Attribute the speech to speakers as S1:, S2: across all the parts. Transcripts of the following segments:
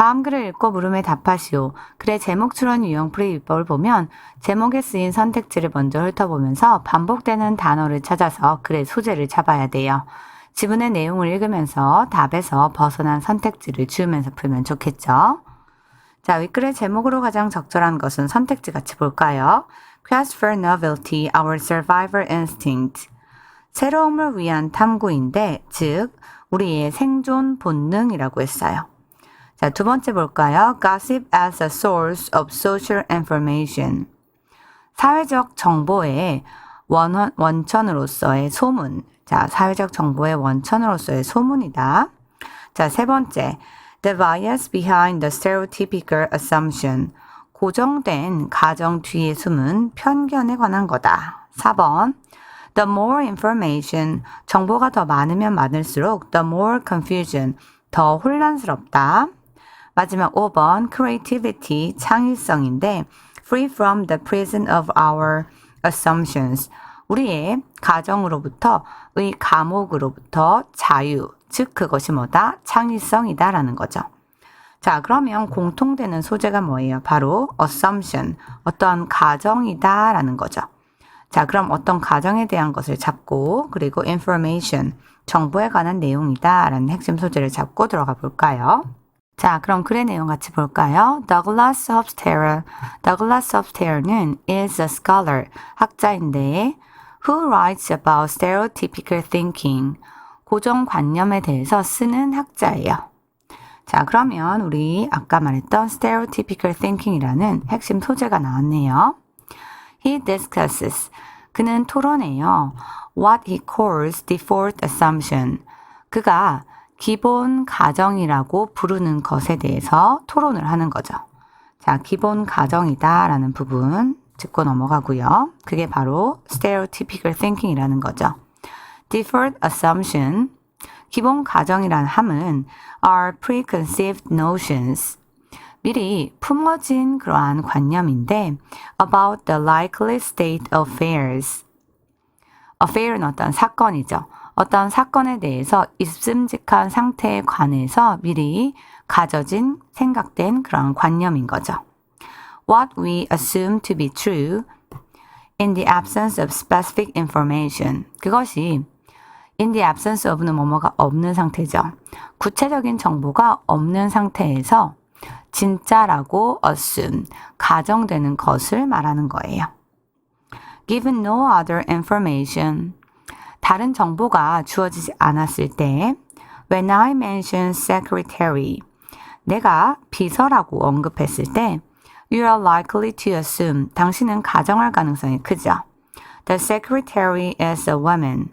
S1: 다음 글을 읽고 물음에 답하시오. 글의 제목 추론 유형 풀이 비법을 보면 제목에 쓰인 선택지를 먼저 훑어보면서 반복되는 단어를 찾아서 글의 소재를 잡아야 돼요. 지문의 내용을 읽으면서 답에서 벗어난 선택지를 지우면서 풀면 좋겠죠. 자, 윗글의 제목으로 가장 적절한 것은 선택지 같이 볼까요? Quest for novelty, our survivor instinct. 새로움을 위한 탐구인데, 즉 우리의 생존 본능이라고 했어요. 자, 두 번째 볼까요? Gossip as a source of social information. 사회적 정보의 원천으로서의 소문. 자, 사회적 정보의 원천으로서의 소문이다. 자, 세 번째. The bias behind the stereotypical assumption. 고정된 가정 뒤에 숨은 편견에 관한 거다. 4번. The more information. 정보가 더 많으면 많을수록 the more confusion. 더 혼란스럽다. 마지막 5번. Creativity. 창의성인데 free from the prison of our assumptions. 우리의 가정으로부터의 감옥으로부터 자유. 즉 그것이 뭐다? 창의성이다 라는 거죠. 자, 그러면 공통되는 소재가 뭐예요? 바로 assumption, 어떠한 가정이다 라는 거죠. 자, 그럼 어떤 가정에 대한 것을 잡고 그리고 information, 정보에 관한 내용이다 라는 핵심 소재를 잡고 들어가 볼까요? 자, 그럼 글의 내용 같이 볼까요? Douglas Hofstere는 is a scholar, 학자인데 who writes about stereotypical thinking, 고정관념에 대해서 쓰는 학자예요. 자, 그러면 우리 아까 말했던 stereotypical thinking이라는 핵심 소재가 나왔네요. He discusses, 그는 토론해요. What he calls default assumption, 그가 기본 가정이라고 부르는 것에 대해서 토론을 하는 거죠. 자, 기본 가정이다 라는 부분 짚고 넘어가고요. 그게 바로 stereotypical thinking이라는 거죠. Default assumption, 기본 가정이란 함은 are preconceived notions, 미리 품어진 그러한 관념인데 about the likely state of affairs. affair는 어떤 사건이죠. 어떤 사건에 대해서 있음직한 상태에 관해서 미리 가져진, 생각된 그런 관념인 거죠. What we assume to be true in the absence of specific information. 그것이 in the absence of는 뭐뭐가 없는 상태죠. 구체적인 정보가 없는 상태에서 진짜라고 assume, 가정되는 것을 말하는 거예요. Given no other information. 다른 정보가 주어지지 않았을 때 when I mention secretary, 내가 비서라고 언급했을 때 you are likely to assume, 당신은 가정할 가능성이 크죠. The secretary is a woman.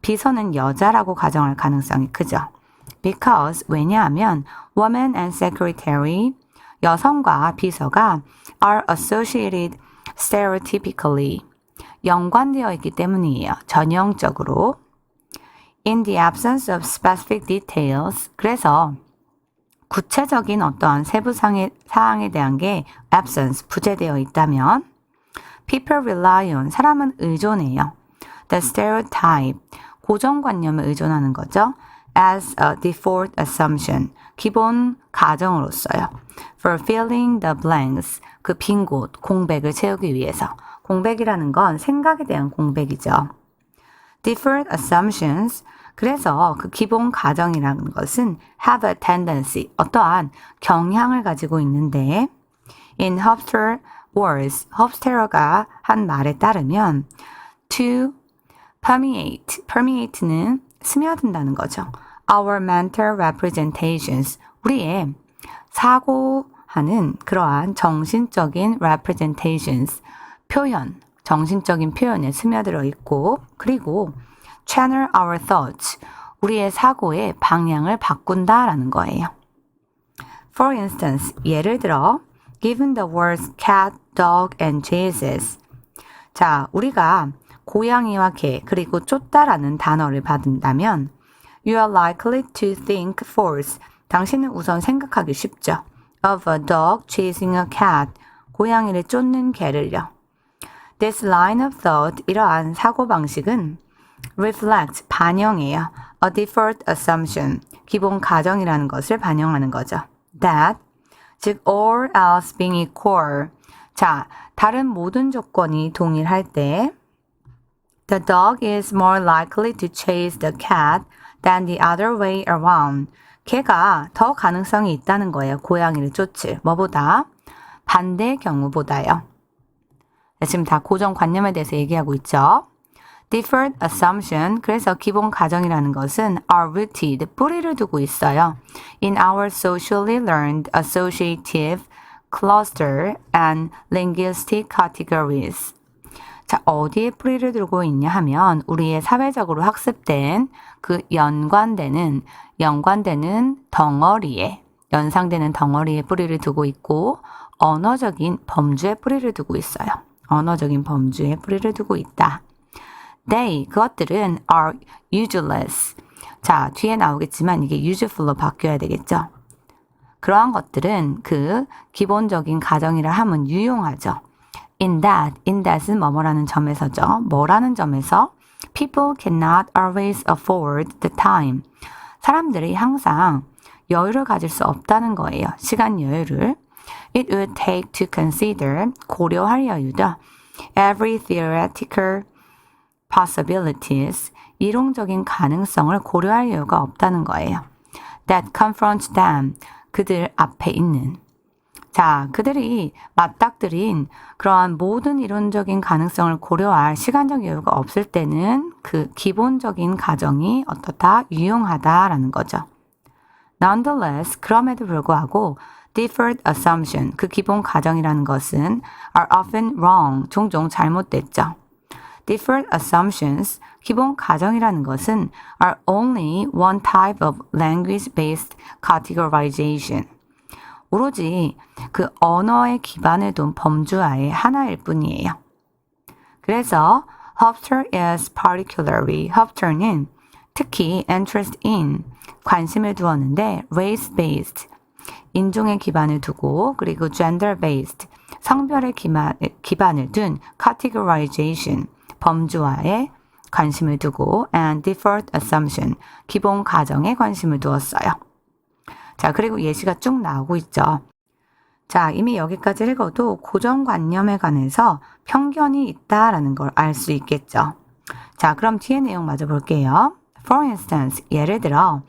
S1: 비서는 여자라고 가정할 가능성이 크죠. Because, 왜냐하면 woman and secretary, 여성과 비서가 are associated stereotypically, 연관되어 있기 때문이에요. 전형적으로. In the absence of specific details, 그래서 구체적인 어떠한 세부 사항에 대한 게 absence, 부재되어 있다면 people rely on, 사람은 의존해요. The stereotype, 고정관념을 의존하는 거죠. As a default assumption, 기본 가정으로서요. For filling the blanks, 그 빈 곳, 공백을 채우기 위해서. 공백이라는 건 생각에 대한 공백이죠. Default assumptions, 그래서 그 기본 가정이라는 것은 have a tendency, 어떠한 경향을 가지고 있는데 in Hofstadter words, 홉스테러가 한 말에 따르면 to permeate는 스며든다는 거죠. Our mental representations, 우리의 사고하는 그러한 정신적인 representations, 표현, 정신적인 표현에 스며들어 있고 그리고 channel our thoughts, 우리의 사고의 방향을 바꾼다라는 거예요. For instance, 예를 들어 given the words cat, dog, and chases. 자, 우리가 고양이와 개 그리고 쫓다라는 단어를 받는다면 you are likely to think first. 당신은 우선 생각하기 쉽죠. Of a dog chasing a cat. 고양이를 쫓는 개를요. This line of thought, 이러한 사고방식은 reflect, 반영해요. A default assumption, 기본 가정이라는 것을 반영하는 거죠. That 즉 all else being equal. 자, 다른 모든 조건이 동일할 때 The dog is more likely to chase the cat than the other way around. 걔가 더 가능성이 있다는 거예요. 고양이를 쫓을. 뭐보다? 반대의 경우보다요. 지금 다 고정관념에 대해서 얘기하고 있죠. Deferred assumption, 그래서 기본 가정이라는 것은 are rooted, 뿌리를 두고 있어요. In our socially learned associative cluster and linguistic categories. 자, 어디에 뿌리를 두고 있냐 하면 우리의 사회적으로 학습된 그 연관되는 덩어리에, 연상되는 덩어리에 뿌리를 두고 있고 언어적인 범주에 뿌리를 두고 있어요. 언어적인 범주에 뿌리를 두고 있다. They, 그것들은 are useless. 자, 뒤에 나오겠지만 이게 useful로 바뀌어야 되겠죠. 그러한 것들은 그 기본적인 가정이라 하면 유용하죠. In that은 뭐뭐라는 점에서죠. 뭐라는 점에서 people cannot always afford the time. 사람들이 항상 여유를 가질 수 없다는 거예요. 시간 여유를. It would take to consider, 고려할 여유다. Every theoretical possibilities, 이론적인 가능성을 고려할 여유가 없다는 거예요. That confronts them, 그들 앞에 있는. 자, 그들이 맞닥뜨린 그러한 모든 이론적인 가능성을 고려할 시간적 여유가 없을 때는 그 기본적인 가정이 어떻다? 유용하다라는 거죠. Nonetheless, 그럼에도 불구하고 deferred assumption, 그 기본 가정이라는 것은 are often wrong, 종종 잘못됐죠. Deferred assumptions, 기본 가정이라는 것은 are only one type of language-based categorization. 오로지 그 언어의 기반을 둔 범주하의 하나일 뿐이에요. 그래서 Hofstadter is particularly, Hofstadter는 특히 interest in, 관심을 두었는데 race-based, 인종의 기반을 두고 그리고 gender-based, 성별의 기반을 둔 categorization, 범주화에 관심을 두고 and deferred assumption, 기본 가정에 관심을 두었어요. 자, 그리고 예시가 쭉 나오고 있죠. 자, 이미 여기까지 읽어도 고정관념에 관해서 편견이 있다라는 걸 알 수 있겠죠. 자, 그럼 뒤에 내용 마저 볼게요. For instance, 예를 들어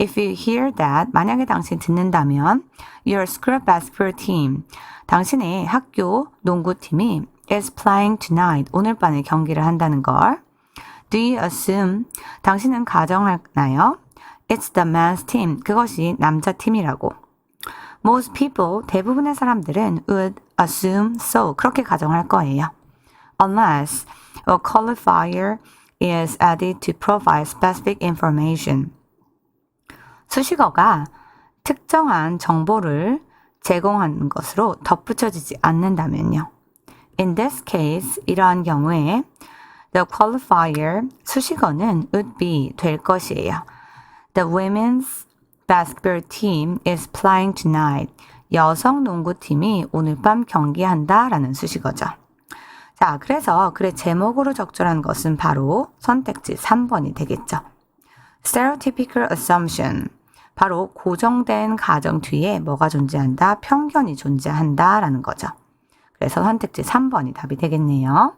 S1: If you hear that, 만약에 당신 듣는다면 Your school basketball team, 당신의 학교 농구팀이 is playing tonight, 오늘 밤에 경기를 한다는 걸. Do you assume, 당신은 가정하나요? It's the men's team, 그것이 남자 팀이라고. Most people, 대부분의 사람들은 would assume so, 그렇게 가정할 거예요. Unless a qualifier is added to provide specific information. 수식어가 특정한 정보를 제공하는 것으로 덧붙여지지 않는다면요. In this case, 이러한 경우에 the qualifier, 수식어는 would be, 될 것이에요. The women's basketball team is playing tonight. 여성 농구팀이 오늘 밤 경기한다 라는 수식어죠. 자, 그래서 글의 제목으로 적절한 것은 바로 선택지 3번이 되겠죠. Stereotypical assumption, 바로 고정된 가정 뒤에 뭐가 존재한다? 편견이 존재한다 라는 거죠. 그래서 선택지 3번이 답이 되겠네요.